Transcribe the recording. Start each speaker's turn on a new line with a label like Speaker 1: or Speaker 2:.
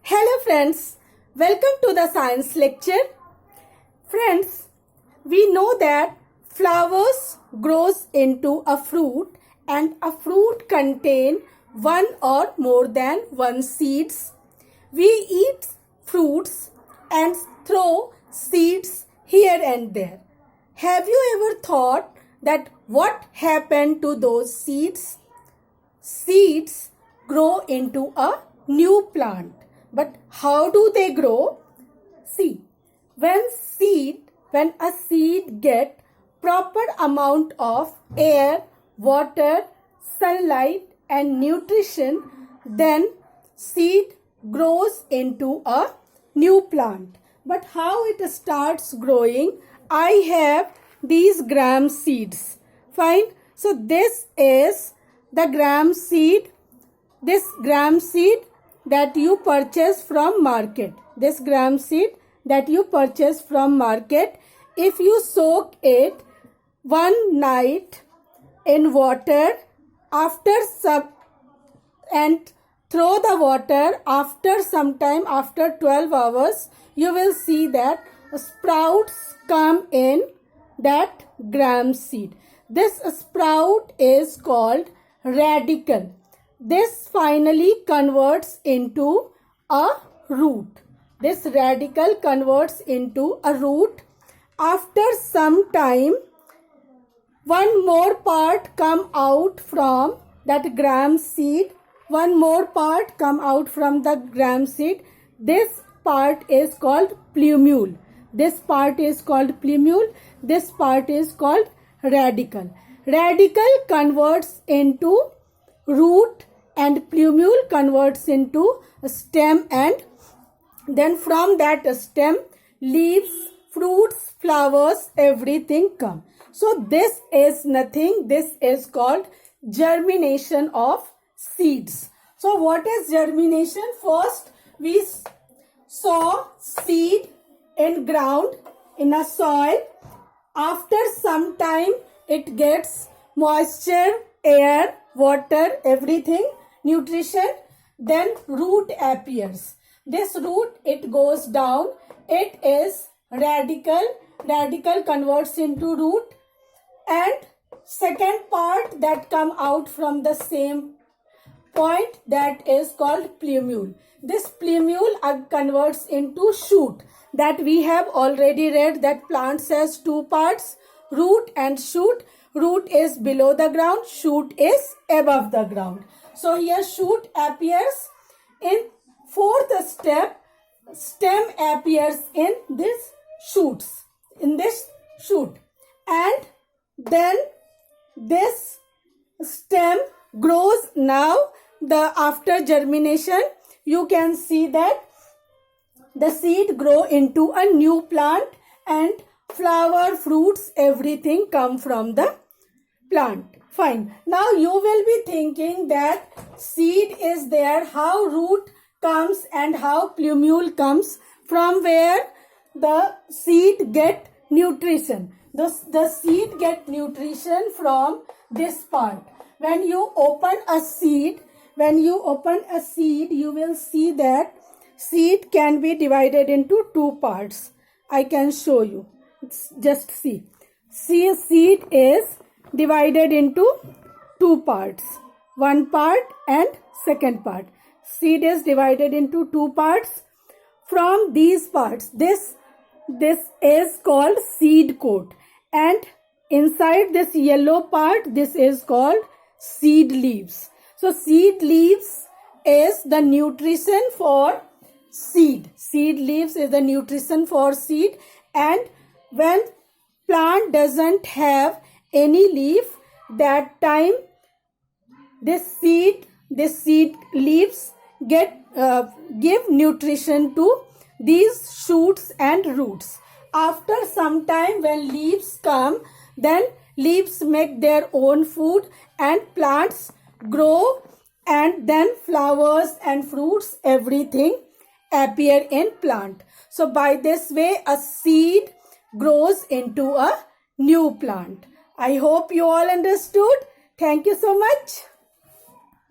Speaker 1: Hello friends, welcome to the science lecture. Friends, we know that flowers grows into a fruit and a fruit contain one or more than one seeds. We eat fruits and throw seeds here and there. Have you ever thought that what happened to those seeds? Seeds grow into a new plant. But how do they grow? See, when a seed get proper amount of air, water, sunlight and nutrition, then seed grows into a new plant. But how it starts growing? I have these gram seeds. Fine. So this is the gram seed. This gram seed that you purchase from market. This gram seed that you purchase from market, if you soak it one night in water and throw the water after some time, after 12 hours, you will see that sprouts come in that gram seed. This sprout is called radicle. This finally converts into a root. This radicle converts into a root. After some time, one more part come out from that gram seed. One more part come out from the gram seed. This part is called plumule. This part is called plumule. This part is called radicle. Radicle converts into root and plumule converts into stem, and then from that stem leaves, fruits, flowers, everything come. So this is nothing. This is called germination of seeds. So what is germination? First we sow seed in ground in a soil. After some time it gets moisture, air, water, everything, nutrition, then root appears. This root, it goes down, it is radicle. Radicle converts into root, and second part that come out from the same point, that is called plumule. This plumule converts into shoot. That we have already read that plants has two parts, root and shoot. Root is below the ground, shoot is above the ground. So here shoot appears in fourth step, stem appears in this shoots, in this shoot, and then this stem grows. Now after germination you can see that the seed grow into a new plant, and flower, fruits, everything come from the plant. Fine. Now you will be thinking that seed is there, how root comes and how plumule comes, from where the seed get nutrition. The seed get nutrition from this part. When you open a seed, you will see that seed can be divided into two parts. I can show you. Just see. Seed is divided into two parts. One part and second part. Seed is divided into two parts. From these parts, this is called seed coat, and inside this yellow part, this is called seed leaves. So seed leaves is the nutrition for seed. Seed leaves is the nutrition for seed, and when plant doesn't have any leaf, that time this seed leaves give nutrition to these shoots and roots. After some time, when leaves come, then leaves make their own food and plants grow, and then flowers and fruits, everything appear in plant. So by this way a seed grows into a new plant. I hope you all understood. Thank you so much.